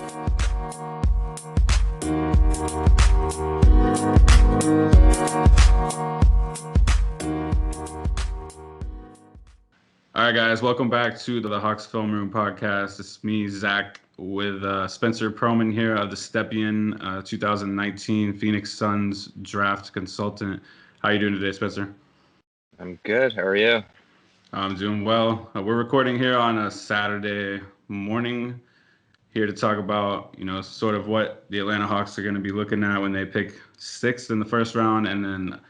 All right, guys, welcome back to the Hawks Film Room podcast. It's me, Zach, with Spencer Pearlman here of the Stepien 2019 Phoenix Suns draft consultant. How are you doing today, Spencer? I'm good. How are you? I'm doing well. We're recording here on a Saturday morning, here to talk about, sort of what the Atlanta Hawks are going to be looking at when they pick 6th in the first round and then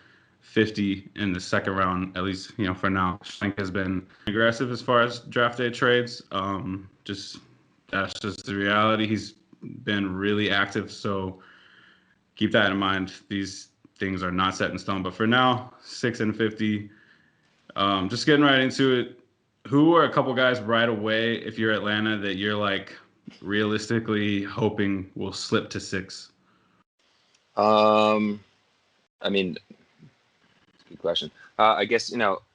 50 in the second round, at least, for now. Schenk has been aggressive as far as draft day trades. That's just the reality. He's been really active, so keep that in mind. These things are not set in stone. But for now, 6 and 50. Just getting right into it. Who are a couple guys right away, if you're Atlanta, that you're like realistically hoping will slip to 6? I mean, good question. I guess,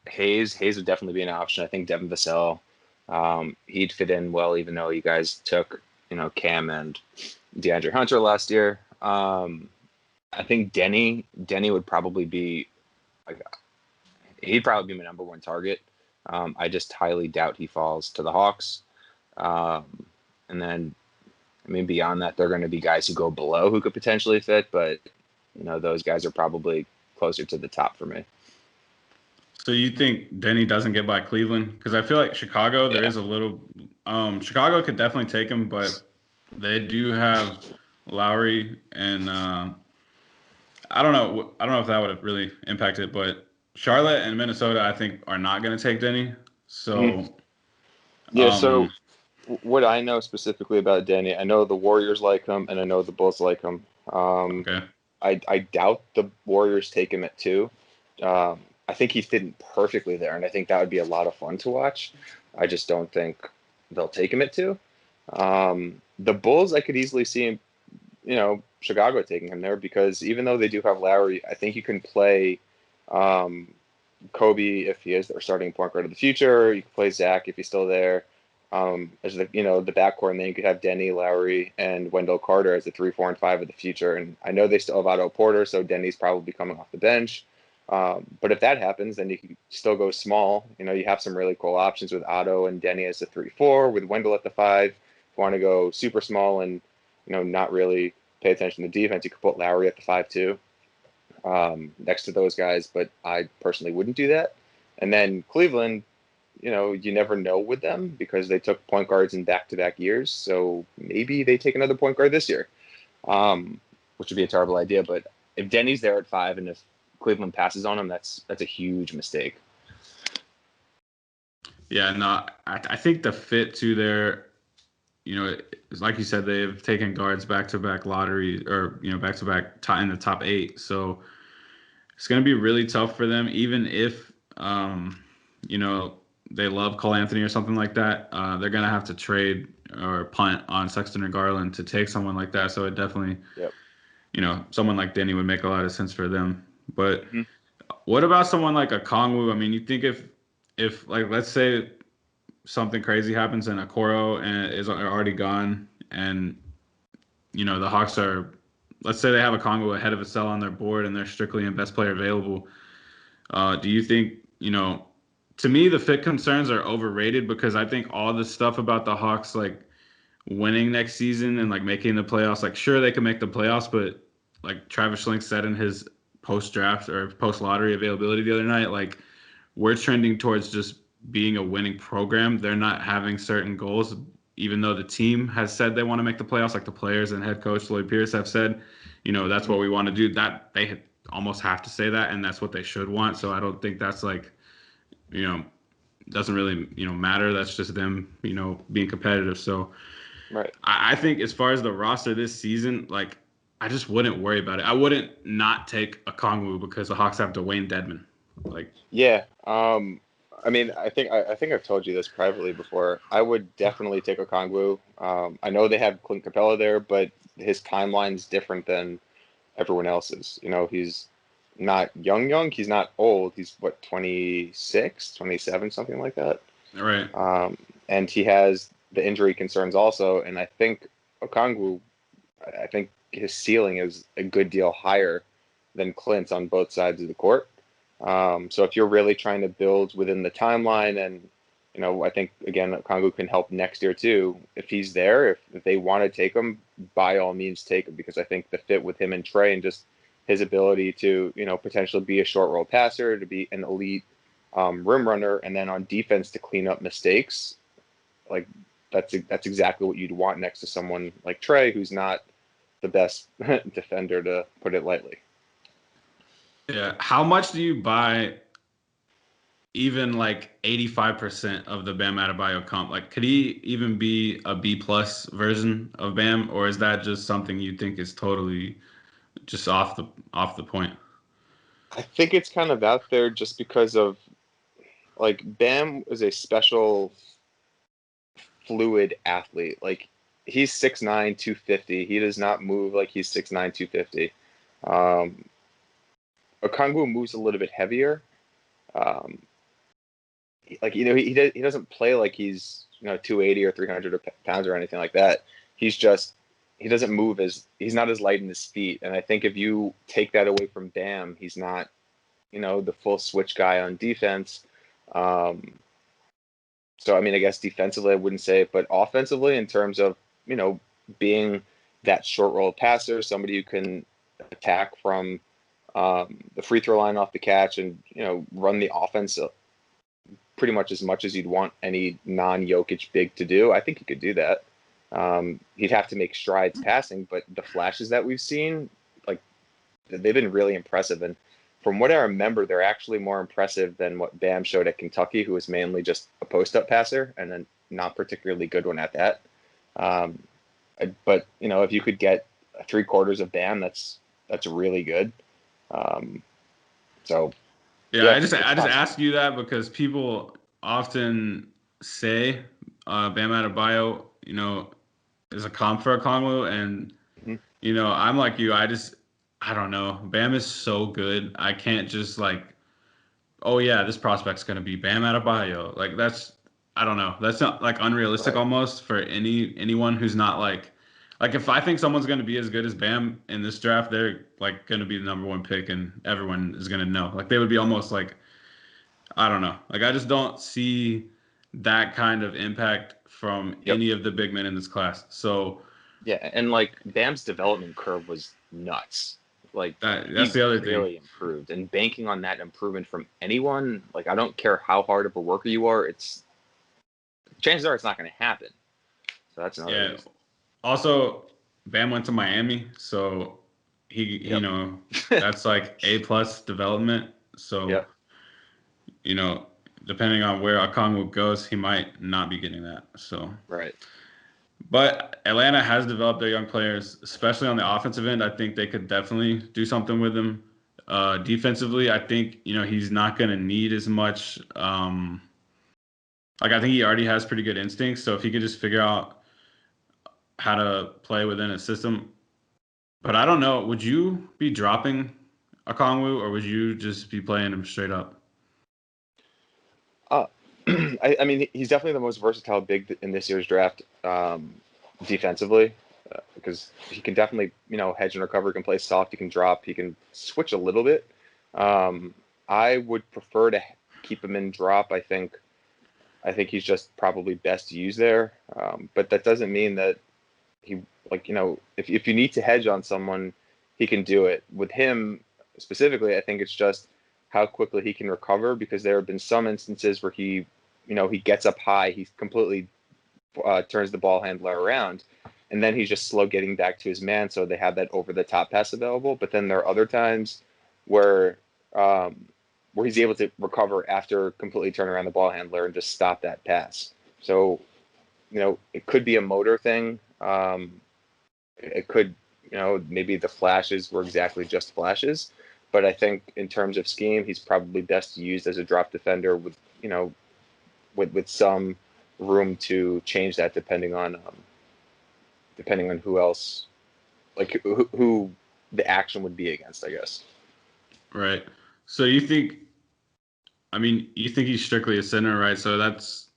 Hayes would definitely be an option. I think Devin Vassell, he'd fit in well, even though you guys took, Cam and DeAndre Hunter last year. I think Denny would probably be, he'd probably be my number one target. I just highly doubt he falls to the Hawks. And then, beyond that, they're going to be guys who go below who could potentially fit, but, those guys are probably closer to the top for me. So you think Denny doesn't get by Cleveland? Because I feel like Chicago, there is a little Chicago could definitely take him, but they do have Lowry, and I don't know if that would have really impacted, but Charlotte and Minnesota, I think, are not going to take Denny. So so what I know specifically about Denny, I know the Warriors like him, and I know the Bulls like him. Okay. I doubt the Warriors take him at 2. I think he fit in perfectly there, and I think that would be a lot of fun to watch. I just don't think they'll take him at 2. The Bulls, I could easily see him, Chicago taking him there, because even though they do have Lowry, I think you can play Kobe if he is their starting point guard of the future. You can play Zach if he's still there. As the backcourt, and then you could have Denny, Lowry, and Wendell Carter as the 3, 4, and 5 of the future. And I know they still have Otto Porter, so Denny's probably coming off the bench. But if that happens, then you can still go small. You have some really cool options with Otto and Denny as the 3, 4, with Wendell at the 5. If you want to go super small and not really pay attention to defense, you could put Lowry at the 5 too, next to those guys. But I personally wouldn't do that. And then Cleveland, you never know with them because they took point guards in back-to-back years. So maybe they take another point guard this year, which would be a terrible idea. But if Denny's there at 5 and if Cleveland passes on him, that's a huge mistake. Yeah, no, I think the fit to their, like you said, they've taken guards back-to-back lottery or, back-to-back in the top 8. So it's going to be really tough for them, even if, they love Cole Anthony or something like that. They're going to have to trade or punt on Sexton or Garland to take someone like that. So it definitely, someone like Denny would make a lot of sense for them. But what about someone like a Kongwu? You think if like, let's say something crazy happens and Okoro is already gone and, the Hawks are, let's say they have a Kongwu ahead of a sell on their board and they're strictly in best player available. Do you think, to me, the fit concerns are overrated because I think all the stuff about the Hawks, like winning next season and like making the playoffs, like sure they can make the playoffs, but like Travis Schlenk said in his post-draft or post-lottery availability the other night, like we're trending towards just being a winning program. They're not having certain goals, even though the team has said they want to make the playoffs, like the players and head coach Lloyd Pierce have said, that's what we want to do. That they almost have to say that, and that's what they should want. So I don't think that's like, doesn't really, matter. That's just them, being competitive. So right. I think as far as the roster this season, like I just wouldn't worry about it. I wouldn't not take a Kongwu because the Hawks have Dwayne Dedmon. Like, yeah. I think I've told you this privately before. I would definitely take a Kongwu. I know they have Clint Capella there, but his timeline's different than everyone else's. He's not young. He's not old. He's 26, 27, something like that. Right. And he has the injury concerns also. And I think Okongwu, I think his ceiling is a good deal higher than Clint's on both sides of the court. So if you're really trying to build within the timeline, and I think again Okongwu can help next year too. If he's there, if they want to take him, by all means take him, because I think the fit with him and Trey and just his ability to potentially be a short roll passer, to be an elite rim runner, and then on defense to clean up mistakes, like that's exactly what you'd want next to someone like Trey, who's not the best defender, to put it lightly. Yeah. How much do you buy even like 85% of the Bam Adebayo comp? Like, could he even be a B plus version of Bam, or is that just something you think is totally just off the point? I think it's kind of out there just because of like Bam is a special fluid athlete. Like he's 6'9", 250. He does not move like he's 6'9", 250. Okongwu moves a little bit heavier. Um, he doesn't play like he's 280 or 300 pounds or anything like that. He doesn't move he's not as light in his feet. And I think if you take that away from Bam, he's not the full switch guy on defense. So I mean, I guess defensively I wouldn't say it, but offensively, in terms of being that short roll passer, somebody who can attack from the free throw line off the catch, and run the offense pretty much as much you'd want any non-Jokic big to do. I think he could do that. He'd have to make strides passing, but the flashes that we've seen, like they've been really impressive. And from what I remember, they're actually more impressive than what Bam showed at Kentucky, who was mainly just a post-up passer and then not particularly good one at that. But if you could get 3/4 of Bam, that's really good. So yeah, I just ask you that because people often say Bam Adebayo, is a comp for Okongwu, and I'm like you. I don't know. Bam is so good. I can't just like, oh yeah, this prospect's gonna be Bam Adebayo. Like I don't know. That's not like unrealistic almost for anyone who's not like if I think someone's gonna be as good as Bam in this draft, they're like gonna be the number one pick, and everyone is gonna know. Like they would be almost like, I don't know. Like I just don't see that kind of impact from any of the big men in this class. So yeah, and like Bam's development curve was nuts. Like that's the other thing. Really improved, and banking on that improvement from anyone, like I don't care how hard of a worker you are, chances are it's not going to happen. So that's another reason. Also, Bam went to Miami, so he that's like A plus development. So depending on where Okongwu goes, he might not be getting that. So right. But Atlanta has developed their young players, especially on the offensive end. I think they could definitely do something with him. Defensively, I think he's not going to need as much. Like I think he already has pretty good instincts. So if he could just figure out how to play within a system, but I don't know. Would you be dropping Okongwu, or would you just be playing him straight up? I mean, he's definitely the most versatile big in this year's draft defensively, because he can definitely, hedge and recover, can play soft, he can drop, he can switch a little bit. I would prefer to keep him in drop. I think he's just probably best used there. But that doesn't mean that he, if you need to hedge on someone, he can do it. With him specifically, I think it's just how quickly he can recover, because there have been some instances where he gets up high, he completely turns the ball handler around, and then he's just slow getting back to his man, so they have that over-the-top pass available. But then there are other times where he's able to recover after completely turning around the ball handler and just stop that pass. So, it could be a motor thing. It could, maybe the flashes were exactly just flashes. But I think in terms of scheme, he's probably best used as a drop defender with some room to change that depending on who else, like who the action would be against, I guess. Right. So you think he's strictly a center, right? So that's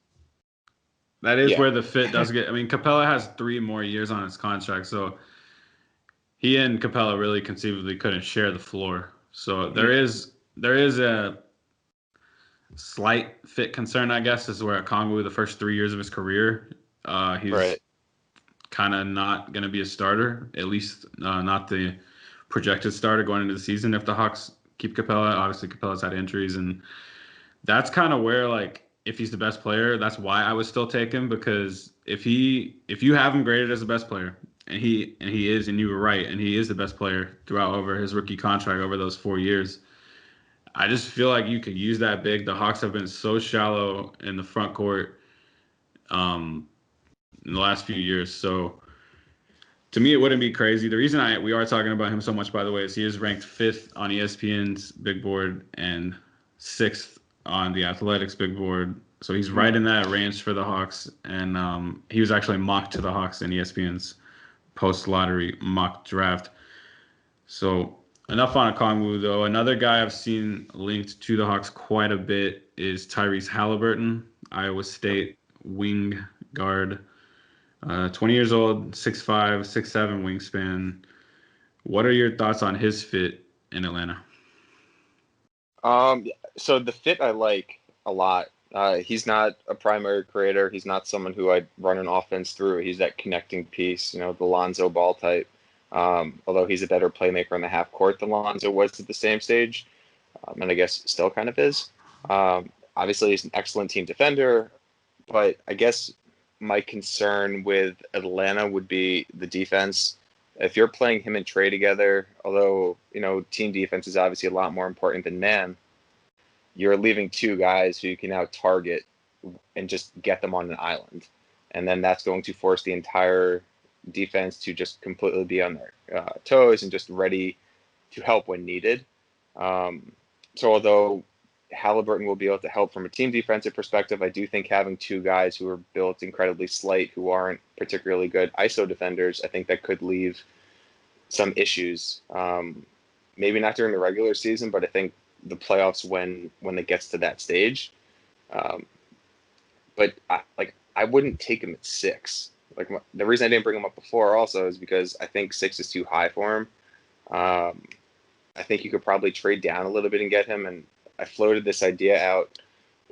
that is Yeah, where the fit does get. I mean, Capella has 3 more years on his contract, so he and Capella really conceivably couldn't share the floor. So Mhm. there is a slight fit concern, I guess, is where Kongwu the first 3 years of his career, he's Right. kind of not going to be a starter, at least not the projected starter going into the season. If the Hawks keep Capella, obviously Capella's had injuries, and that's kind of where like if he's the best player, that's why I would still take him because if you have him graded as the best player, and he is, and you were right, and he is the best player throughout over his rookie contract over those 4 years. I just feel like you could use that big. The Hawks have been so shallow in the front court um, in the last few years. So to me, it wouldn't be crazy. The reason we are talking about him so much, by the way, is he is ranked fifth on ESPN's big board and sixth on the Athletics big board. So he's Mhm. right in that range for the Hawks, and he was actually mocked to the Hawks in ESPN's post lottery mock draft. So enough on Okongwu, though. Another guy I've seen linked to the Hawks quite a bit is Tyrese Halliburton, Iowa Yep. State wing guard. 20 years old, 6'5", 6'7" wingspan. What are your thoughts on his fit in Atlanta? So the fit I like a lot. He's not a primary creator. He's not someone who I'd run an offense through. He's that connecting piece, the Lonzo Ball type. Although he's a better playmaker in the half court than Lonzo was at the same stage, and I guess still kind of is. Obviously, he's an excellent team defender, but I guess my concern with Atlanta would be the defense. If you're playing him and Trey together, although team defense is obviously a lot more important than man, you're leaving two guys who you can now target and just get them on an island. And then that's going to force the entire defense to just completely be on their toes and just ready to help when needed. Um, so although Halliburton will be able to help from a team defensive perspective, I do think having two guys who are built incredibly slight, who aren't particularly good ISO defenders, I think that could leave some issues. Maybe not during the regular season, but I think the playoffs when it gets to that stage. Um, but I wouldn't take him at 6. The reason I didn't bring him up before also is because I think 6 is too high for him. Um, I think you could probably trade down a little bit and get him. And I floated this idea out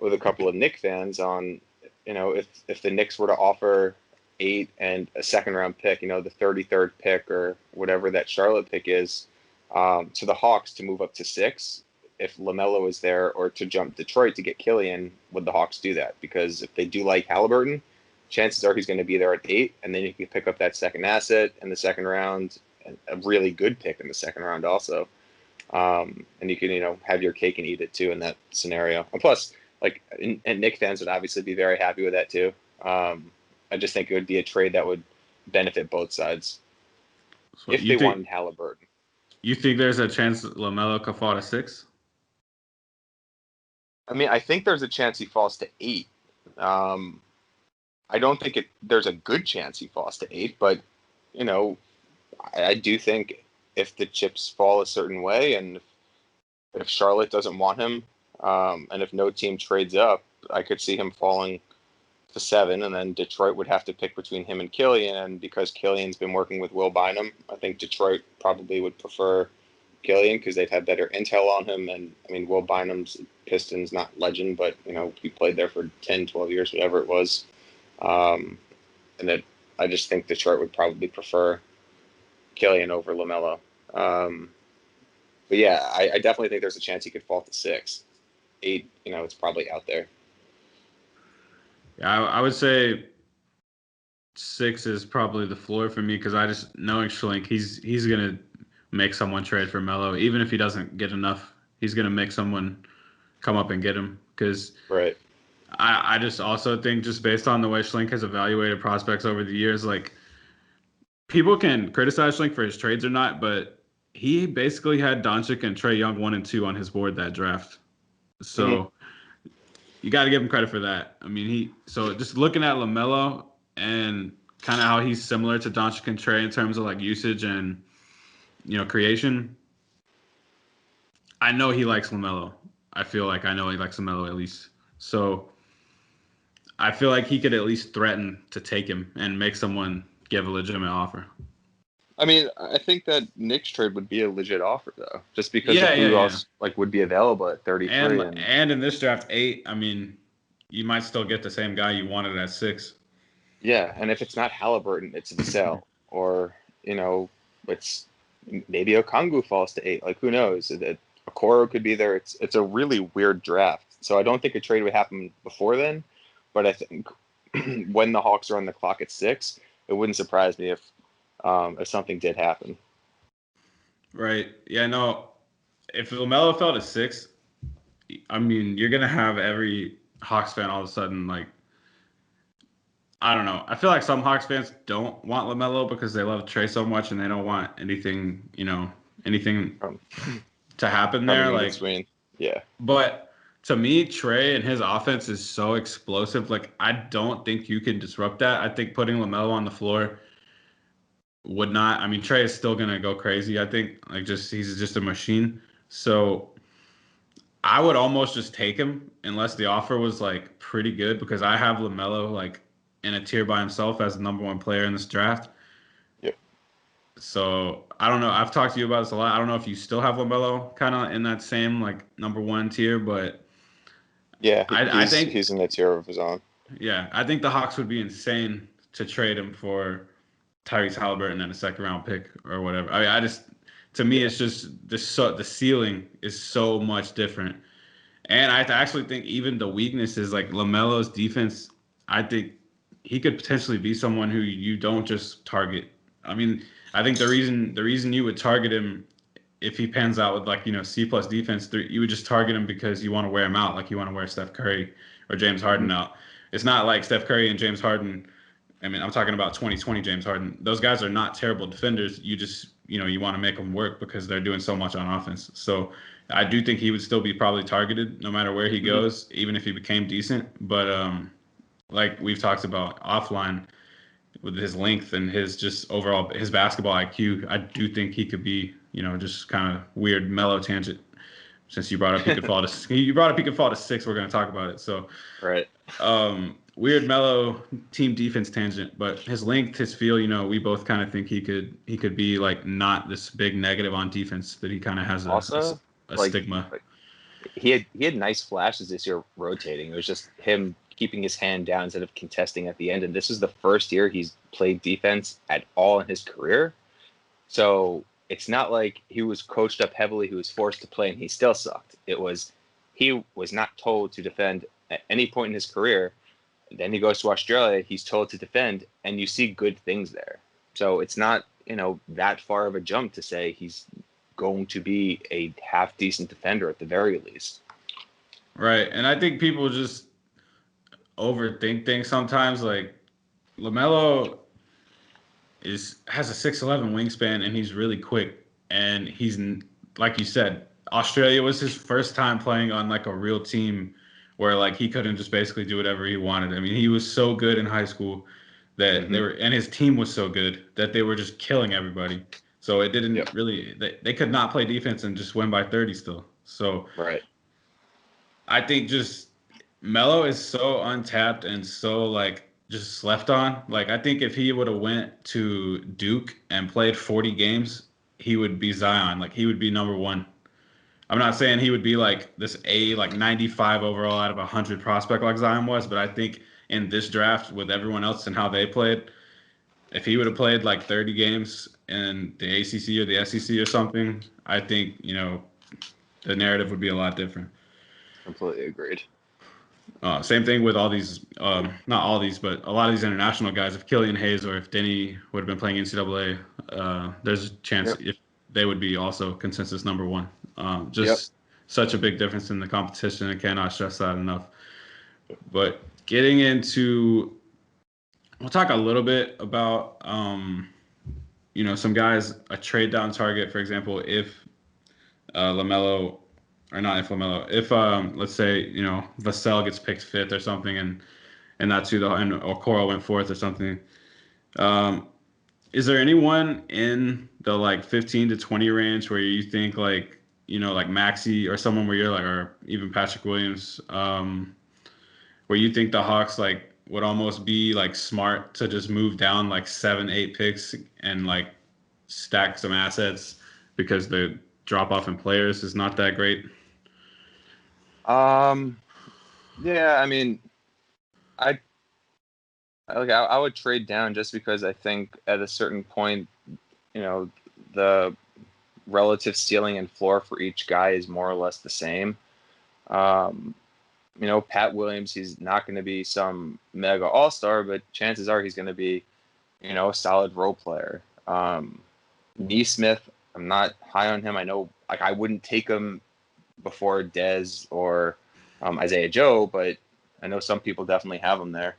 with a couple of Knick fans on, if the Knicks were to offer 8 and a second round pick, the 33rd pick or whatever that Charlotte pick is, to the Hawks to move up to 6. If LaMelo is there, or to jump Detroit to get Killian, would the Hawks do that? Because if they do like Halliburton, chances are he's going to be there at 8, and then you can pick up that second asset in the second round, and a really good pick in the second round also. And you can, have your cake and eat it too in that scenario. And plus, and Knick fans would obviously be very happy with that too. I just think it would be a trade that would benefit both sides So if you they think wanted Halliburton. you think there's a chance that LaMelo could fall to 6? I mean, I think there's a chance he falls to 8. Um, I don't think there's a good chance he falls to 8, but you know, I do think if the chips fall a certain way, and if Charlotte doesn't want him, and if no team trades up, I could see him falling to 7, and then Detroit would have to pick between him and Killian. And because Killian's been working with Will Bynum, I think Detroit probably would prefer Killian because they've had better intel on him. And I mean, Will Bynum's Pistons not legend, but he played there for 10, 12 years, whatever it was. And that I just think Detroit would probably prefer Killian over LaMelo. But yeah, I definitely think there's a chance he could fall to 6. 8, it's probably out there. Yeah, I would say 6 is probably the floor for me because I just knowing Schlink, he's gonna make someone trade for Melo, even if he doesn't get enough. He's gonna make someone come up and get him because Right. I just also think just based on the way Schlink has evaluated prospects over the years, like people can criticize Schlink for his trades or not, but he basically had Doncic and Trae Young 1 and 2 on his board that draft. Mm-hmm. So you got to give him credit for that. I mean, so just looking at LaMelo and kind of how he's similar to Doncic and Trae in terms of like usage and creation. I know he likes LaMelo. I feel like I know he likes LaMelo at least. So I feel like he could at least threaten to take him and make someone give a legitimate offer. I mean, I think that Knicks trade would be a legit offer though, just because of Yeah, yeah, who yeah. else like would be available at 33 And in this draft 8, I mean, you might still get the same guy you wanted at 6. yeah, and if it's not Halliburton, it's Vassell, or it's maybe Okongwu falls to 8. Like who knows? Okoro could be there. It's a really weird draft. So I don't think a trade would happen before then, but I think when the Hawks are on the clock at 6, it wouldn't surprise me if something did happen. Right. Yeah. No. If LaMelo fell to 6, I mean, you're gonna have every Hawks fan all of a sudden like, I don't know. I feel like some Hawks fans don't want LaMelo because they love Trey so much and they don't want anything, anything Um, to happen Coming there. in Like, between, yeah, but to me, Trey and his offense is so explosive. Like, I don't think you can disrupt that. I think putting LaMelo on the floor would not. I mean, Trey is still gonna go crazy. I think he's just a machine. So I would almost just take him unless the offer was like pretty good because I have LaMelo like in a tier by himself as the number 1 player in this draft. yep, So I don't know. I've talked to you about this a lot. I don't know if you still have LaMelo kind of in that same like number 1 tier, but yeah, I think he's in the tier of his own. yeah, I think the Hawks would be insane to trade him for Tyrese Halliburton and a second round pick or whatever. I mean, to me, Yeah, it's just the ceiling is so much different. And I actually think even the weaknesses, like LaMelo's defense, I think he could potentially be someone who you don't just target. I mean, I think the reason you would target him if he pans out with like C+ defense, you would just target him because you want to wear him out, like you want to wear Steph Curry or James mm-hmm. Harden out. It's not like Steph Curry and James Harden. I mean, I'm talking about 2020 James Harden. Those guys are not terrible defenders. You just you want to make them work because they're doing so much on offense. So I do think he would still be probably targeted no matter where he Mm-hmm. goes, even if he became decent. But like we've talked about offline with his length and his just overall his basketball IQ, I do think he could be just kind of weird mellow tangent. Since you brought up he could fall to 6, we're going to talk about it. So Right. Weird mellow team defense tangent, but his length, his feel, we both kind of think he could be like not this big negative on defense, but he kind of has Also, a like, stigma. he had nice flashes this year rotating. It was just him keeping his hand down instead of contesting at the end. And this is the first year he's played defense at all in his career. So it's not like he was coached up heavily, he was forced to play, and he still sucked. He was not told to defend at any point in his career. Then he goes to Australia, he's told to defend, and you see good things there. So it's not, that far of a jump to say he's going to be a half decent defender at the very least. Right. And I think people just overthink things sometimes. Like LaMelo has a 6'11" wingspan and he's really quick. And he's like you said, Australia was his first time playing on like a real team where like he couldn't just basically do whatever he wanted. I mean, he was so good in high school that Mm-hmm. and his team was so good that they were just killing everybody. So it didn't Yep. really they could not play defense and just win by 30 still. So Right. I think just Melo is so untapped and so like just slept on. Like I think if he would have went to Duke and played 40 games, he would be Zion. Like he would be number 1. I'm not saying he would be like this like 95 overall out of 100 prospect like Zion was, but I think in this draft with everyone else and how they played, if he would have played like 30 games in the ACC or the SEC or something, I think, the narrative would be a lot different. Completely agreed. Same thing with all these, not all these, but a lot of these international guys. If Killian Hayes or if Denny would have been playing NCAA, there's a chance Yep. if they would be also consensus number 1. Yep. Just such a big difference in the competition. I cannot stress that enough. But getting into, we'll talk a little bit about, some guys, a trade down target, for example, if LaMelo, or not if LaMelo, if let's say Vassell gets picked 5th or something, and that's who or Coral went 4th or something. Is there anyone in the like 15 to 20 range where you think like Maxey or someone where you're like, or even Patrick Williams, where you think the Hawks like would almost be like smart to just move down like 7, 8 picks and like stack some assets because the drop off in players is not that great. Um, yeah, I mean, I I would trade down just because I think at a certain point, the relative ceiling and floor for each guy is more or less the same. Um, Pat Williams, he's not going to be some mega all-star, but chances are he's going to be, a solid role player. Neesmith, I'm not high on him. I know, like, I wouldn't take him before Dez or Isaiah Joe, but I know some people definitely have him there.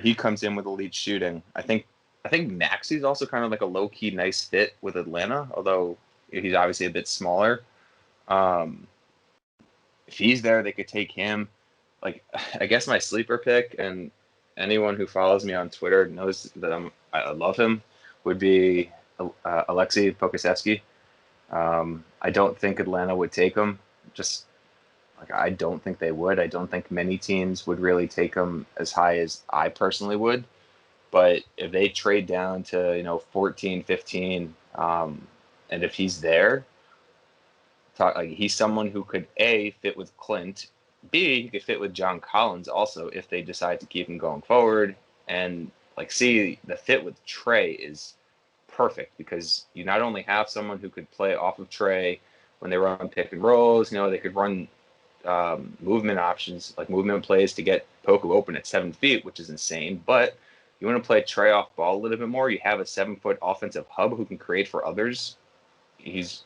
He comes in with elite shooting. I think Maxi's also kind of like a low-key nice fit with Atlanta, although he's obviously a bit smaller. Um, if he's there, they could take him. Like, I guess my sleeper pick, and anyone who follows me on Twitter knows that I love him, would be Alexei Pokusevsky. I don't think Atlanta would take him. Just like, I don't think they would. I don't think many teams would really take him as high as I personally would. But if they trade down to 14, 15, and if he's there, he's someone who could A, fit with Clint, B, he could fit with John Collins also if they decide to keep him going forward, and like C, the fit with Trey is perfect because you not only have someone who could play off of Trey when they run pick and rolls, they could run movement options, like movement plays to get Poku open at 7 feet, which is insane. But you want to play Trey off ball a little bit more. You have a 7-foot offensive hub who can create for others. He's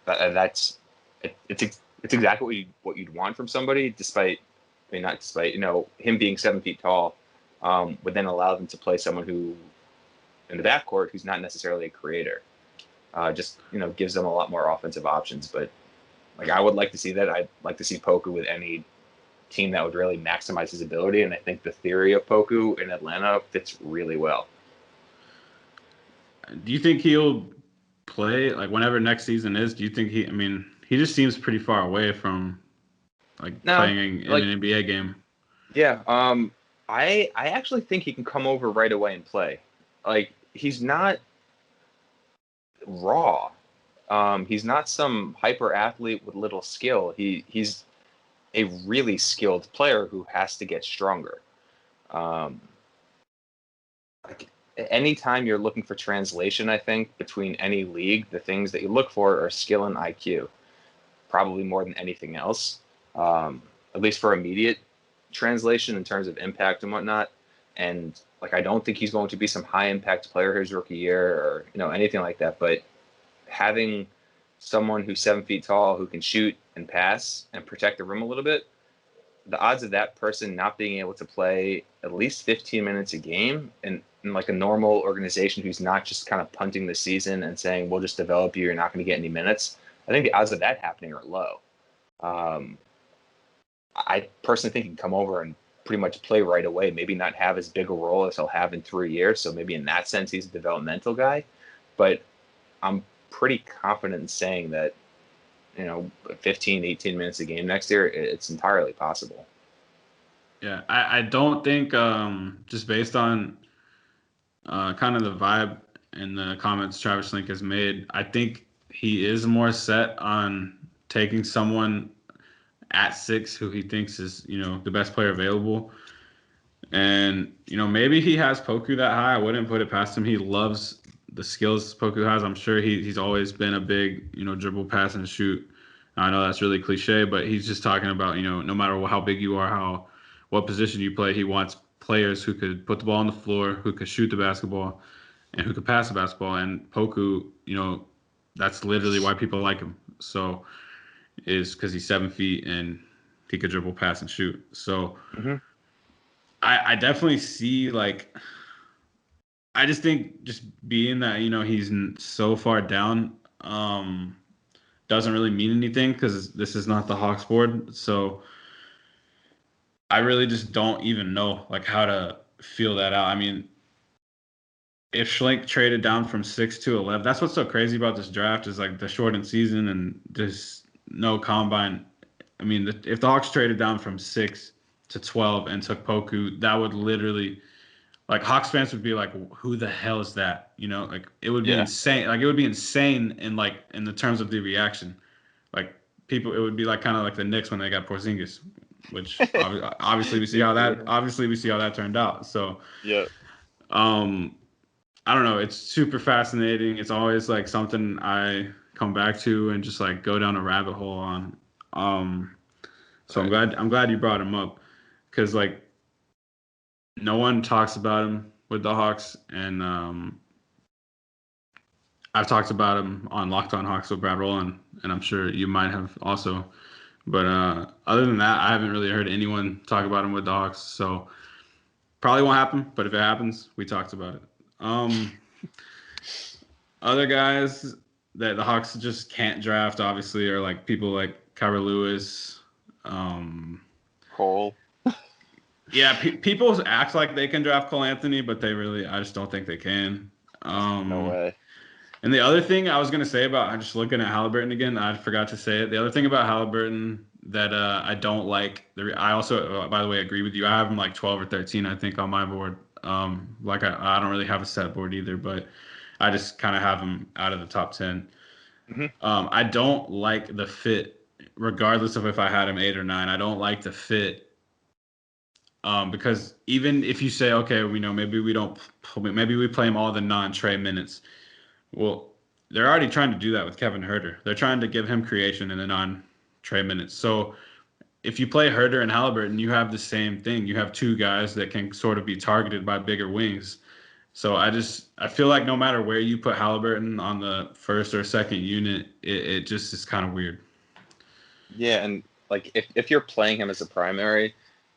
that's it's exactly what you'd want from somebody. Not despite him being 7 feet tall, would then allow them to play someone who in the backcourt who's not necessarily a creator. Just gives them a lot more offensive options. But like, I would like to see that. I'd like to see Poku with any team that would really maximize his ability, and I think the theory of Poku in Atlanta fits really well. Do you think he'll play like whenever next season is? Do you think he? I mean, he just seems pretty far away from like No, playing in like, an NBA game. yeah, I actually think he can come over right away and play. Like, he's not raw. He's not some hyper athlete with little skill. He's a really skilled player who has to get stronger. Um, like, anytime you're looking for translation, I think between any league, the things that you look for are skill and IQ, probably more than anything else. At least for immediate translation in terms of impact and whatnot. And like, I don't think he's going to be some high impact player his rookie year or anything like that. But having someone who's 7 feet tall who can shoot and pass and protect the rim a little bit, the odds of that person not being able to play at least 15 minutes a game in like a normal organization who's not just kind of punting the season and saying, we'll just develop you, you're not going to get any minutes, I think the odds of that happening are low. I personally think he can come over and pretty much play right away, maybe not have as big a role as he'll have in 3 years. So maybe in that sense, he's a developmental guy. But I'm pretty confident in saying that, 15, 18 minutes a game next year, it's entirely possible. Yeah, I don't think just based on kind of the vibe and the comments Travis Link has made, I think he is more set on taking someone at 6 who he thinks is the best player available. And maybe he has Poku that high. I wouldn't put it past him. He loves the skills Poku has. I'm sure he's always been a big dribble, pass, and shoot. I know that's really cliche, but he's just talking about no matter how big you are, what position you play, he wants players who could put the ball on the floor, who could shoot the basketball, and who could pass the basketball. And Poku, that's literally why people like him. So is because he's 7 feet and he could dribble, pass, and shoot. So I definitely see like. I just think just being that he's so far down doesn't really mean anything because this is not the Hawks board. So I really just don't even know like how to feel that out. I mean, if Schlink traded down from 6 to 11, that's what's so crazy about this draft is like the shortened season and just no combine. I mean, if the Hawks traded down from 6 to 12 and took Poku, that would literally, like, Hawks fans would be like, who the hell is that? You know, like, it would be insane. Like, it would be insane in the terms of the reaction. Like, people, it would be like kind of like the Knicks when they got Porzingis, which obviously we see how that turned out. So, yeah. I don't know. It's super fascinating. It's always like something I come back to and just like go down a rabbit hole on. So I'm glad you brought him up, because like no one talks about him with the Hawks, and I've talked about him on Locked On Hawks with Brad Rowland, and I'm sure you might have also. But other than that, I haven't really heard anyone talk about him with the Hawks. So probably won't happen. But if it happens, we talked about it. Other guys that the Hawks just can't draft, obviously, are like people like Kyra Lewis, Cole. Yeah, people act like they can draft Cole Anthony, but I just don't think they can. No way. And the other thing I was going to say about, I'm just looking at Halliburton again, I forgot to say it. The other thing about Halliburton that I don't like, I also, by the way, agree with you. I have him like 12 or 13, I think, on my board. Like I don't really have a set board either, but I just kind of have him out of the top 10. Mm-hmm. I don't like the fit, regardless of if I had him 8 or 9. I don't like the fit. Because even if you say, okay, maybe we play him all the non-Trey minutes. Well, they're already trying to do that with Kevin Huerter. They're trying to give him creation in the non-Trey minutes. So if you play Huerter and Halliburton, you have the same thing. You have two guys that can sort of be targeted by bigger wings. So I feel like no matter where you put Halliburton on the first or second unit, it just is kind of weird. Yeah, and like if you're playing him as a primary,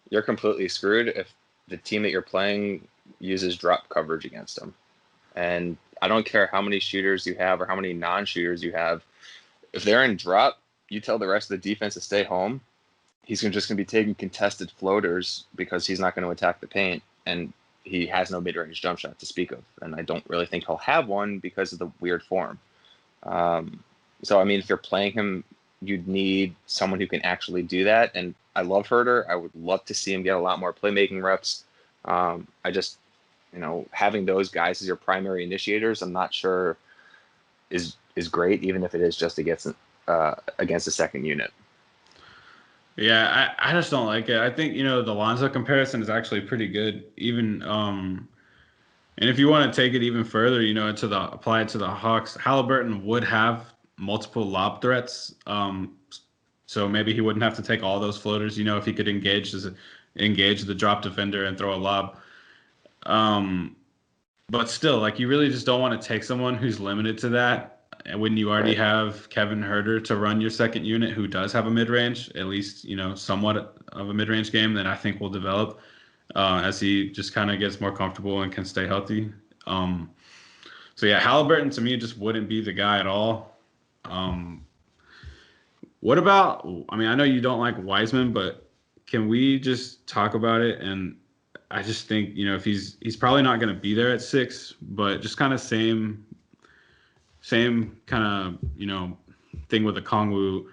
you're completely screwed if the team that you're playing uses drop coverage against him. And I don't care how many shooters you have or how many non-shooters you have. If they're in drop, you tell the rest of the defense to stay home. He's just going to be taking contested floaters because he's not going to attack the paint, and he has no mid-range jump shot to speak of. And I don't really think he'll have one because of the weird form. So, I mean, if you're playing him, you'd need someone who can actually do that. And I love Huerter. I would love to see him get a lot more playmaking reps. I just, having those guys as your primary initiators, I'm not sure is great, even if it is just against the second unit. Yeah, I just don't like it. I think, the Lonzo comparison is actually pretty good. Even and if you want to take it even further, apply it to the Hawks, Halliburton would have multiple lob threats. So maybe he wouldn't have to take all those floaters, if he could engage the drop defender and throw a lob. But still, like, you really just don't want to take someone who's limited to that. And when you already have Kevin Huerter to run your second unit, who does have a mid-range, at least, somewhat of a mid-range game, that I think will develop as he just kind of gets more comfortable and can stay healthy. So yeah, Halliburton to me just wouldn't be the guy at all. What about, I know you don't like Wiseman, but can we just talk about it? And I just think, if he's probably not going to be there at 6, but just kind of same kind of, thing with the Kongwu.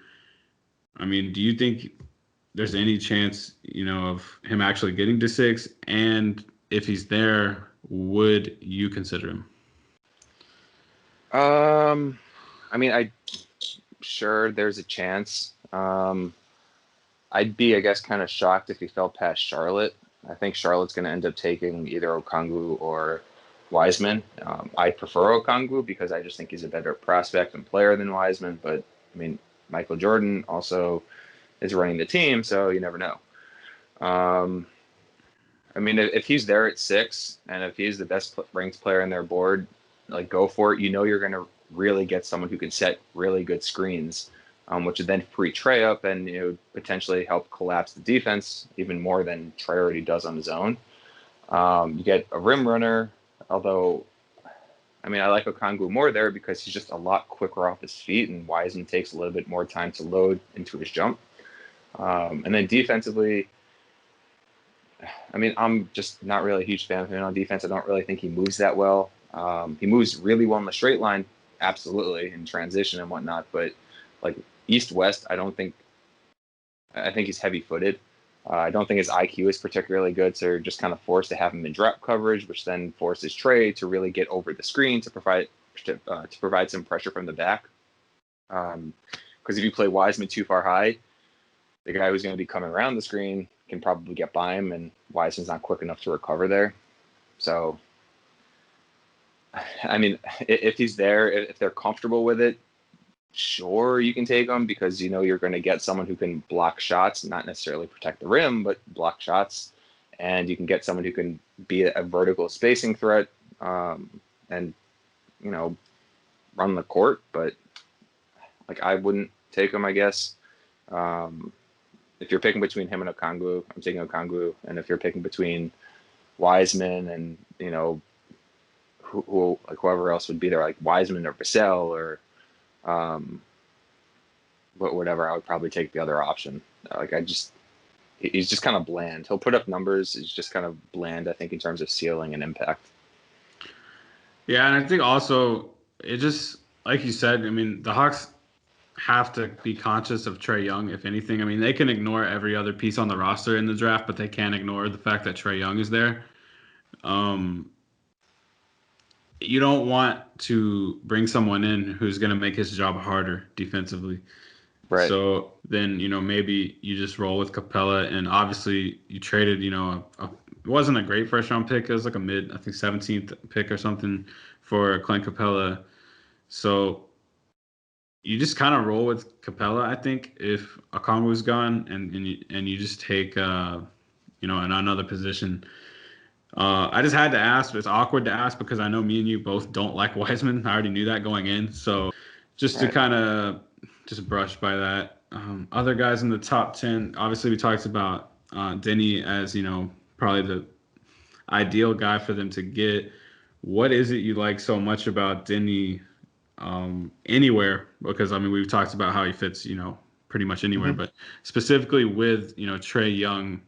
Do you think there's any chance, of him actually getting to 6? And if he's there, would you consider him? Sure, there's a chance. I'd be, I guess, kind of shocked if he fell past Charlotte. I think Charlotte's going to end up taking either Okongwu or Wiseman. I prefer Okongwu because I just think he's a better prospect and player than Wiseman. But, Michael Jordan also is running the team, so you never know. If he's there at 6 and if he's the best ranked player on their board, like, go for it. You're going to really get someone who can set really good screens, which would then free Trey up and potentially help collapse the defense even more than Trey already does on his own. You get a rim runner, although I like Okongwu more there because he's just a lot quicker off his feet, and Wiseman takes a little bit more time to load into his jump. And then defensively, I'm just not really a huge fan of him on defense. I don't really think he moves that well. He moves really well in the straight line, absolutely, in transition and whatnot. But like east-west, I think he's heavy-footed. I don't think his IQ is particularly good, so you're just kind of forced to have him in drop coverage, which then forces Trey to really get over the screen to provide some pressure from the back. Because if you play Wiseman too far high, the guy who's going to be coming around the screen can probably get by him, and Wiseman's not quick enough to recover there. So, I mean, if he's there, if they're comfortable with it, sure, you can take him because you know you're going to get someone who can block shots, not necessarily protect the rim, but block shots, and you can get someone who can be a vertical spacing threat, and you know, run the court. But like, I wouldn't take him, I guess. If you're picking between him and Okongwu, I'm taking Okongwu, and if you're picking between Wiseman and you know who like whoever else would be there, like Wiseman or Vassell or but whatever, I would probably take the other option. Like he's just kind of bland. He'll put up numbers. He's just kind of bland, I think, in terms of ceiling and impact. Yeah, and I think also it just, like you said, I mean, the Hawks have to be conscious of Trae Young, if anything. I mean, they can ignore every other piece on the roster in the draft, but they can't ignore the fact that Trae Young is there. You don't want to bring someone in who's going to make his job harder defensively. Right. So then, you know, maybe you just roll with Capella, and obviously you traded, you know, it wasn't a great first round pick. It was like a mid, I think 17th pick or something for Clint Capella. So you just kind of roll with Capella, I think, if Okongwu's gone, and you just take, you know, another position. I just had to ask. It's awkward to ask because I know me and you both don't like Wiseman. I already knew that going in. So just to kind of just brush by that. Other guys in the top 10, obviously we talked about Denny as, you know, probably the ideal guy for them to get. What is it you like so much about Denny anywhere? Because, I mean, we've talked about how he fits, you know, pretty much anywhere. But specifically with, you know, Trae Young,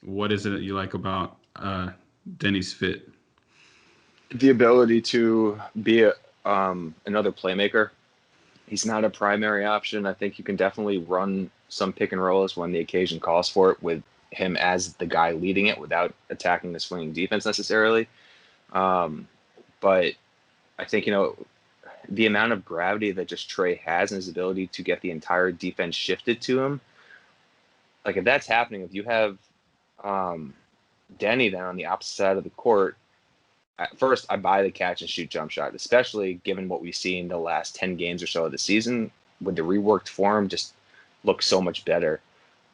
what is it that you like about Denny's fit? The ability to be another playmaker. He's not a primary option. I think you can definitely run some pick and rolls when the occasion calls for it with him as the guy leading it without attacking the swinging defense necessarily. But I think, you know, the amount of gravity that just Trae has and his ability to get the entire defense shifted to him, like if that's happening, if you have Denny then on the opposite side of the court, at first I buy the catch and shoot jump shot, especially given what we've seen the last 10 games or so of the season with the reworked form just looks so much better.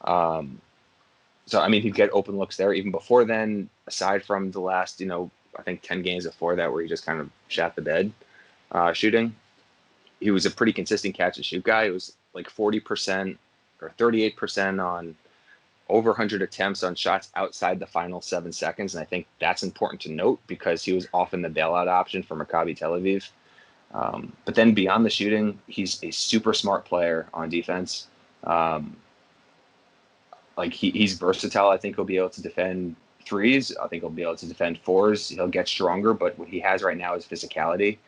So, I mean, he'd get open looks there even before then, aside from the last, you know, I think 10 games before that where he just kind of shat the bed shooting. He was a pretty consistent catch and shoot guy. It was like 40% or 38% on over 100 attempts on shots outside the final 7 seconds. And I think that's important to note because he was often the bailout option for Maccabi Tel Aviv. But then beyond the shooting, he's a super smart player on defense. Like he's versatile. I think he'll be able to defend threes. I think he'll be able to defend fours. He'll get stronger, but what he has right now is physicality.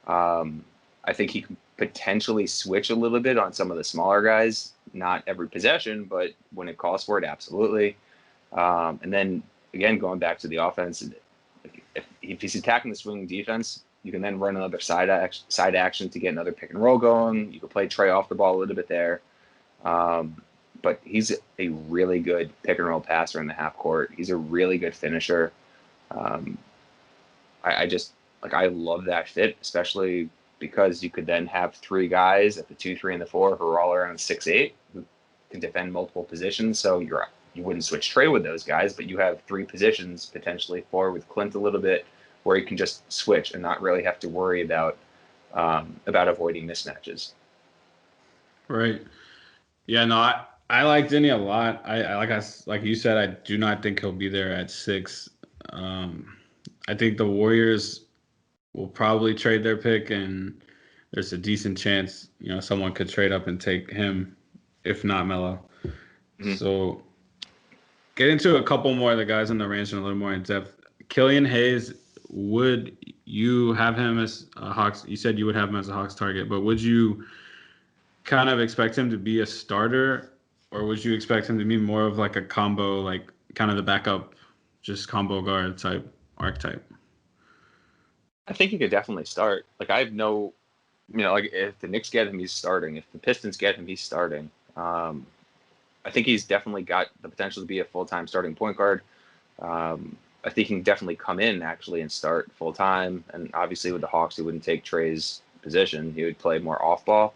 I think he can potentially switch a little bit on some of the smaller guys. Not every possession, but when it calls for it, absolutely. And then, again, going back to the offense, if he's attacking the swinging defense, you can then run another side action to get another pick and roll going. You can play Trae off the ball a little bit there. But he's a really good pick and roll passer in the half court. He's a really good finisher. I love that fit, especially because you could then have 3 guys at the 2, 3, and the 4 who are all around 6'8", who can defend multiple positions. So you wouldn't switch Trae with those guys, but you have 3 positions, potentially 4 with Clint a little bit, where you can just switch and not really have to worry about avoiding mismatches. Right. Yeah, no, I like Denny a lot. Like you said, I do not think he'll be there at 6. I think the Warriors will probably trade their pick, and there's a decent chance, you know, someone could trade up and take him, if not Melo. Mm-hmm. So get into a couple more of the guys in the range in a little more in depth. Killian Hayes, would you have him as a Hawks? You said you would have him as a Hawks target, but would you kind of expect him to be a starter, or would you expect him to be more of like a combo, like kind of the backup, just combo guard type archetype? I think he could definitely start. Like I have no, like if the Knicks get him, he's starting. If the Pistons get him, he's starting. I think he's definitely got the potential to be a full-time starting point guard. I think he can definitely come in actually and start full time. And obviously with the Hawks, he wouldn't take Trey's position. He would play more off ball.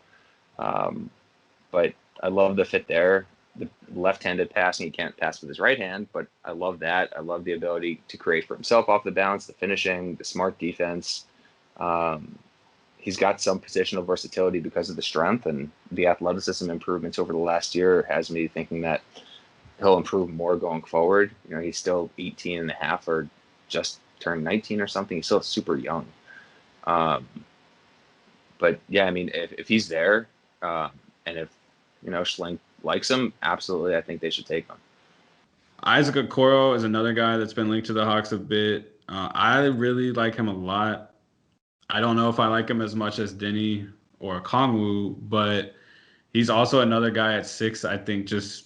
But I love the fit there. The left-handed passing, he can't pass with his right hand, but I love that. I love the ability to create for himself off the bounce, the finishing, the smart defense. He's got some positional versatility because of the strength, and the athleticism improvements over the last year has me thinking that he'll improve more going forward. He's still 18 and a half or just turned 19 or something. He's still super young. But yeah, I mean, if he's there, and if Schlenk likes him, absolutely, I think they should take him. Isaac Okoro is another guy that's been linked to the Hawks a bit. I really like him a lot. I don't know if I like him as much as Denny or Kongwu, but he's also another guy at 6. I think just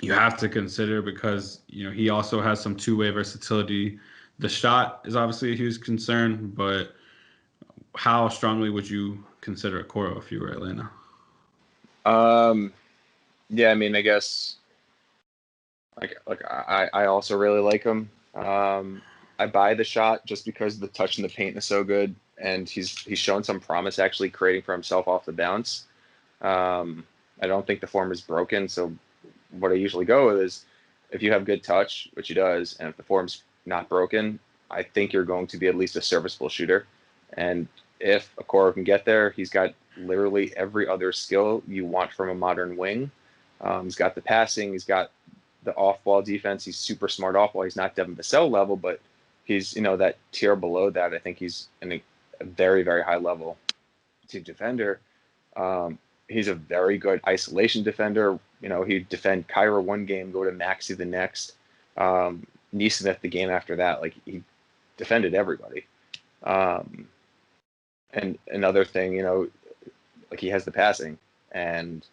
you have to consider because he also has some two-way versatility. The shot is obviously a huge concern, but how strongly would you consider Okoro if you were Atlanta? Yeah, I mean, I guess I also really like him. I buy the shot just because the touch in the paint is so good, and he's shown some promise actually creating for himself off the bounce. I don't think the form is broken, so what I usually go with is if you have good touch, which he does, and if the form's not broken, I think you're going to be at least a serviceable shooter. And if Okoro can get there, he's got literally every other skill you want from a modern wing. He's got the passing, he's got the off-ball defense. He's super smart off-ball. He's not Devin Vassell level, but he's that tier below that. I think he's in a very, very high level team defender. He's a very good isolation defender. He'd defend Kyra one game, go to Maxey the next, Neesmith the game after that. Like he defended everybody. And another thing, like he has the passing and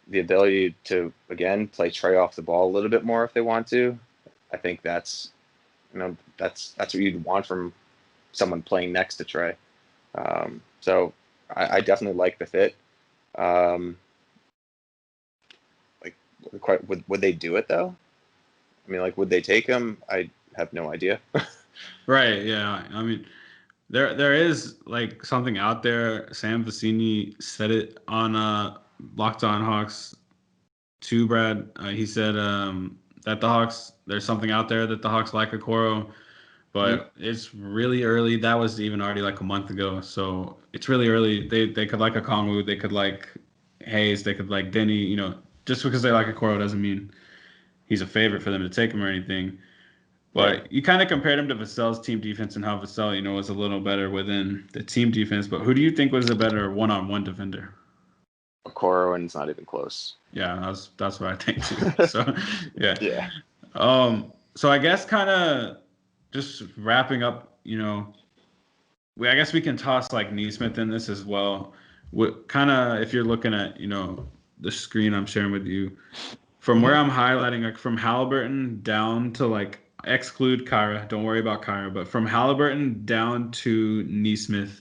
the ability to again play Trey off the ball a little bit more if they want to. I think that's what you'd want from someone playing next to Trey. So I definitely like the fit. Like, would they do it though? I mean, like, would they take him? I have no idea. Right. Yeah. I mean, there is like something out there. Sam Vecini said it on Locked On Hawks too, Brad. He said that the Hawks, there's something out there that the Hawks like Okoro, but it's really early. That was even already like a month ago, so it's really early. They could like a Kongwu, they could like Hayes, they could like Denny. Just because they like Okoro doesn't mean he's a favorite for them to take him or anything. Right. But you kind of compared him to Vassell's team defense and how Vassell, was a little better within the team defense. But who do you think was a better one-on-one defender? Okoro, and it's not even close. Yeah, that's what I think too. So, yeah. Yeah. So I guess kind of just wrapping up, I guess we can toss like Neesmith in this as well. What kind of if you're looking at, the screen I'm sharing with you, from where I'm highlighting, like from Halliburton down to like exclude Kyra, don't worry about Kyra, but from Halliburton down to Neesmith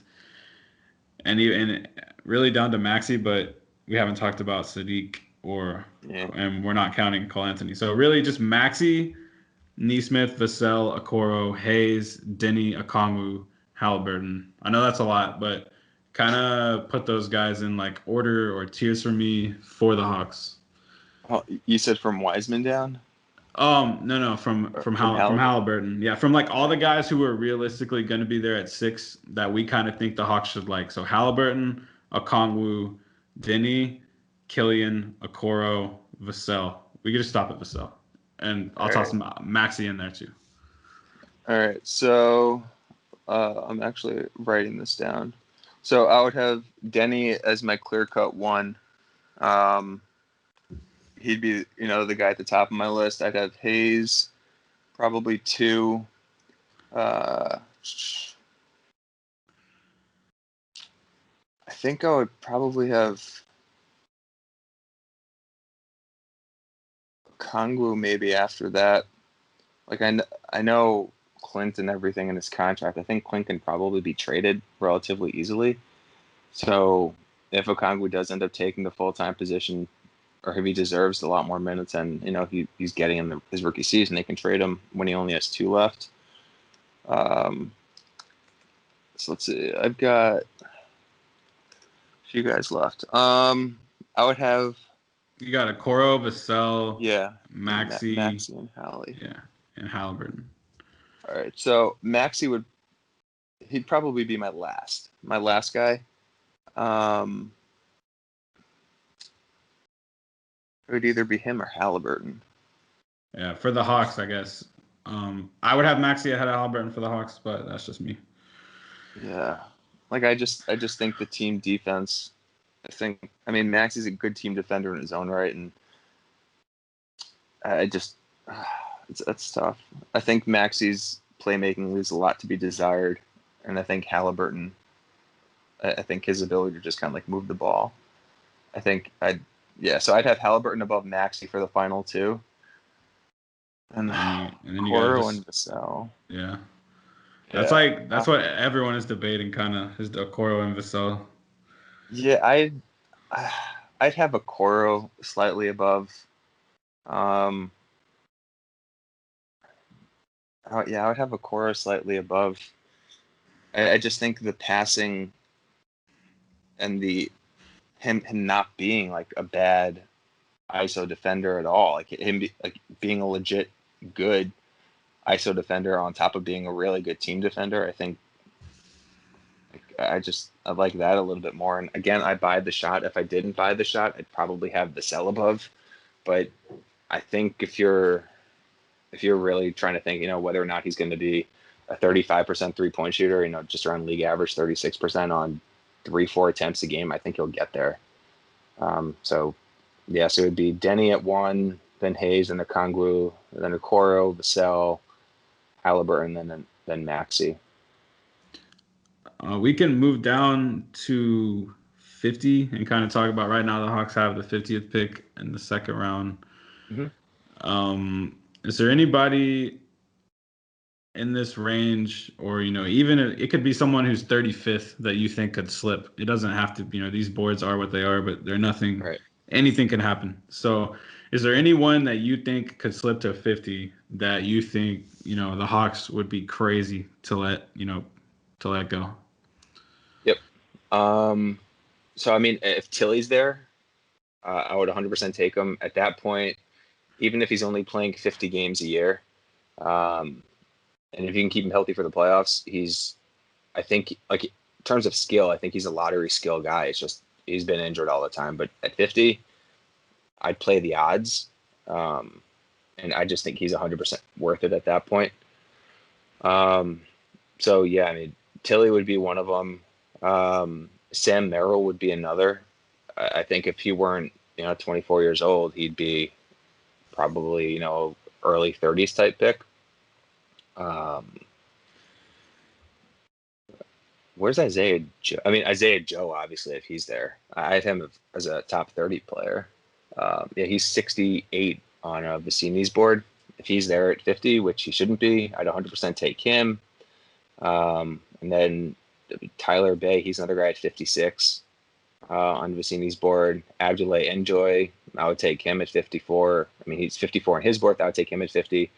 and really down to Maxey, but we haven't talked about Sadiq and we're not counting Cole Anthony. So really just Maxey, Neesmith, Vassell, Okoro, Hayes, Denny, Okongwu, Halliburton. I know that's a lot, but kind of put those guys in like order or tiers for me for the Hawks. Oh, you said from Wiseman down? No, from Halliburton. Yeah, from like all the guys who were realistically going to be there at 6 that we kind of think the Hawks should like. So Halliburton, Okongwu, Denny, Killian, Okoro, Vassell. We could just stop at Vassell, and I'll toss some Maxey in there too. All right, so I'm actually writing this down. So I would have Denny as my clear-cut 1. He'd be, the guy at the top of my list. I'd have Hayes, probably 2. I think I would probably have Okongwu maybe after that. Like I know Clint and everything in his contract. I think Clint can probably be traded relatively easily. So if Okongwu does end up taking the full-time position, or if he deserves a lot more minutes and he's getting in his rookie season, they can trade him when he only has 2 left. So let's see. I've got a few guys left. I would have. You got a Okoro, Vassell, Yeah, Maxey, and Hallie. Yeah, and Halliburton. All right, so Maxey he'd probably be my last guy. It would either be him or Halliburton. Yeah, for the Hawks, I guess. I would have Maxey ahead of Halliburton for the Hawks, but that's just me. Yeah, like I just think the team defense. I mean, Maxey's a good team defender in his own right, and it's tough. I think Maxey's playmaking leaves a lot to be desired, and I think Halliburton. I think his ability to just kind of like move the ball. So I'd have Halliburton above Maxey for the final 2. And then Okoro and Vassell. Yeah. That's what everyone is debating, kind of, is the Okoro and Vassell. Yeah, I'd have Okoro slightly above. I would have Okoro slightly above. I just think the passing and him not being like a bad ISO defender at all, like being a legit good ISO defender on top of being a really good team defender. I think I like that a little bit more. And again, I buy the shot. If I didn't buy the shot, I'd probably have Vassell above. But I think if you're really trying to think, whether or not he's going to be a 35% 3-point shooter, just around league average 36% on 3-4 attempts a game, I think he'll get there. So it would be Denny at 1, then Hayes, then Okongwu, then Okoro, Vassell, Halliburton, then Maxey. We can move down to 50 and kind of talk about right now the Hawks have the 50th pick in the second round. Mm-hmm. Is there anybody in this range, or even it could be someone who's 35th that you think could slip? It doesn't have to, these boards are what they are, but they're nothing. Right. Anything can happen. So is there anyone that you think could slip to 50 that you think, the Hawks would be crazy to let go? Yep. So, I mean, if Tilly's there, I would 100% take him at that point, even if he's only playing 50 games a year. And if you can keep him healthy for the playoffs, I think, like, in terms of skill, I think he's a lottery skill guy. It's just he's been injured all the time. But at 50, I'd play the odds. And I just think he's 100% worth it at that point. So, yeah, I mean, Tilly would be one of them. Sam Merrill would be another. I think if he weren't, 24 years old, he'd be probably, early 30s type pick. Where's Isaiah Joe? I mean, Isaiah Joe, obviously, if he's there. I had him as a top 30 player. He's 68 on Vicini's board. If he's there at 50, which he shouldn't be, I'd 100% take him. And then Tyler Bay, he's another guy at 56 on Vicini's board. Abdoulaye Enjoy, I would take him at 54. I mean, he's 54 on his board. I would take him at 50.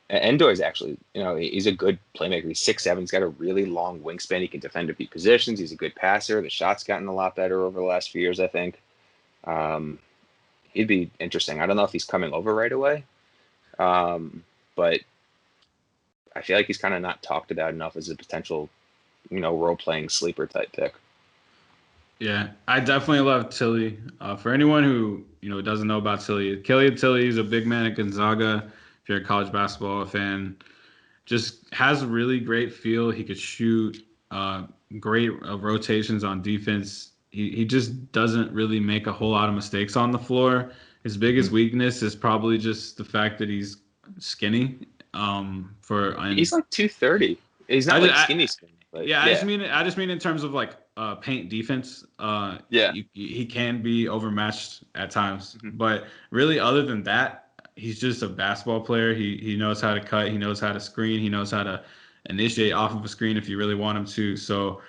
Enjoy is actually, he's a good playmaker. He's 6'7". He's got a really long wingspan. He can defend a few positions. He's a good passer. The shot's gotten a lot better over the last few years, I think. He'd be interesting. I don't know if he's coming over right away, but I feel like he's kind of not talked about enough as a potential, role-playing sleeper type pick. Yeah, I definitely love Tilly. For anyone who doesn't know about Tilly, Killian Tilly is a big man at Gonzaga. If you're a college basketball fan, just has a really great feel. He could shoot, great rotations on defense. He just doesn't really make a whole lot of mistakes on the floor. His biggest weakness is probably just the fact that he's skinny. He's like 230. He's not skinny. But yeah, I just mean in terms of like paint defense. He can be overmatched at times, but really, other than that, he's just a basketball player. He knows how to cut. He knows how to screen. He knows how to initiate off of a screen if you really want him to. So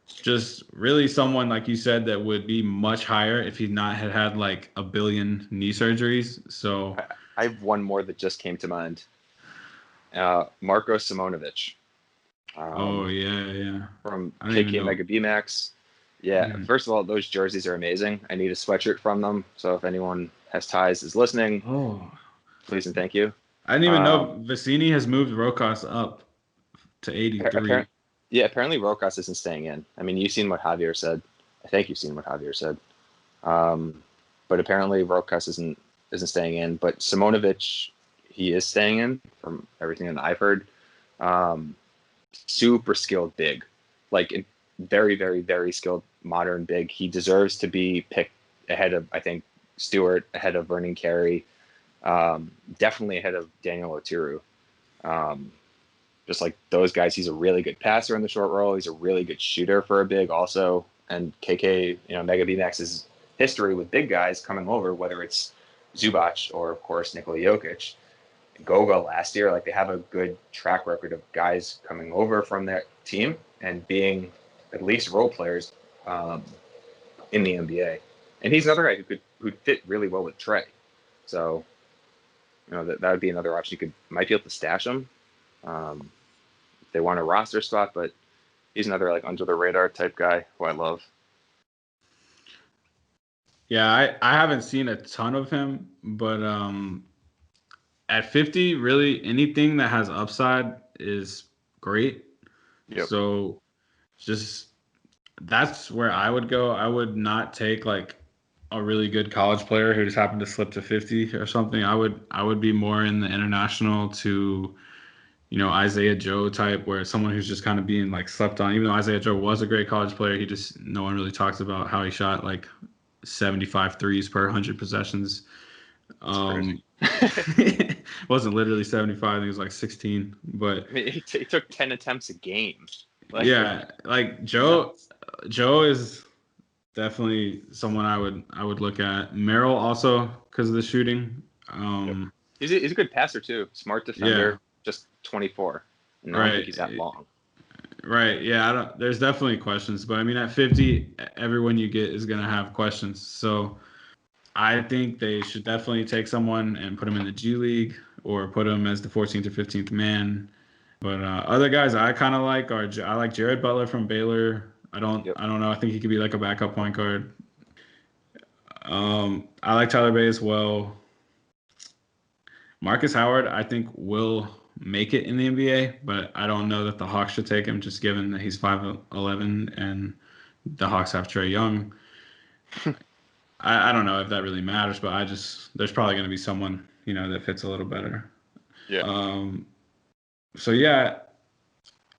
just really someone like you said that would be much higher if he not had like a billion knee surgeries. So I have one more that just came to mind. Marko Simonovic. oh yeah. From I don't even KK know. Mega BMAX. Yeah, first of all, those jerseys are amazing. I need a sweatshirt from them. So if anyone has ties is listening, Oh, please and thank you. I didn't even know Vicini has moved Rokas up to 83. Apparently Rokas isn't staying in. I mean, you've seen what Javier said. I think you've seen what Javier said. But apparently Rokas isn't staying in. But Simonovic, he is staying in from everything that I've heard. Super skilled big, like very, very, very skilled modern big. He deserves to be picked ahead of, I think, Stewart, ahead of Vernon Carey, definitely ahead of Daniel Otiru. Just like those guys, he's a really good passer in the short roll. He's a really good shooter for a big also. And KK, Mega BMAX's history with big guys coming over, whether it's Zubac or, of course, Nikola Jokic, Goga last year, like they have a good track record of guys coming over from that team and being at least role players in the NBA. And he's another guy who'd fit really well with Trey. So, that would be another option. You might be able to stash him if they want a roster spot, but he's another like under the radar type guy who I love. Yeah, I haven't seen a ton of him, but at 50, really anything that has upside is great. Yep. So just that's where I would go. I would not take like a really good college player who just happened to slip to 50 or something. I would be more in the international to, Isaiah Joe type, where someone who's just kind of being like slept on. Even though Isaiah Joe was a great college player, no one really talks about how he shot like 75 threes per 100 possessions. Wasn't literally 75. I think it was like 16. But I mean, he took 10 attempts a game. Like Joe is definitely someone I would look at. Merrill also because of the shooting. He's a good passer too. Smart defender. Just 24. And I don't think he's that long. Right. Yeah. There's definitely questions, but I mean, at 50, everyone you get is gonna have questions. So I think they should definitely take someone and put him in the G League or put him as the 14th or 15th man. But other guys I kind of like I like Jared Butler from Baylor. I don't know. I think he could be like a backup point guard. I like Tyler Bay as well. Marcus Howard, I think, will make it in the NBA, but I don't know that the Hawks should take him just given that he's 5'11" and the Hawks have Trae Young. I don't know if that really matters, but there's probably going to be someone, that fits a little better. Yeah. So yeah,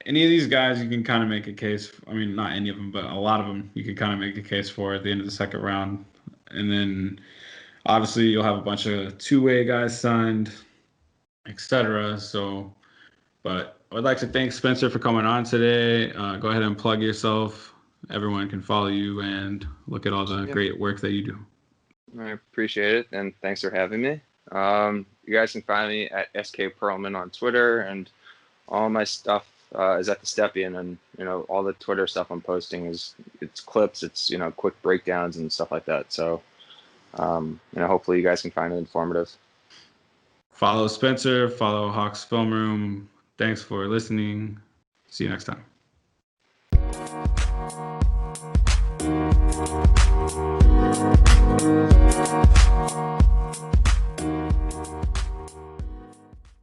any of these guys you can kind of make a case. I mean, not any of them, but a lot of them you can kind of make a case for at the end of the second round. And then obviously you'll have a bunch of two-way guys signed, etc. So, but I would like to thank Spencer for coming on today. Go ahead and plug yourself. Everyone can follow you and look at all the great work that you do. I appreciate it, and thanks for having me. You guys can find me at SK Pearlman on Twitter, and all my stuff is at the Stepien, and all the Twitter stuff I'm posting it's clips, it's quick breakdowns and stuff like that. So hopefully you guys can find it informative. Follow Spencer, follow Hawks Film Room. Thanks for listening. See you next time.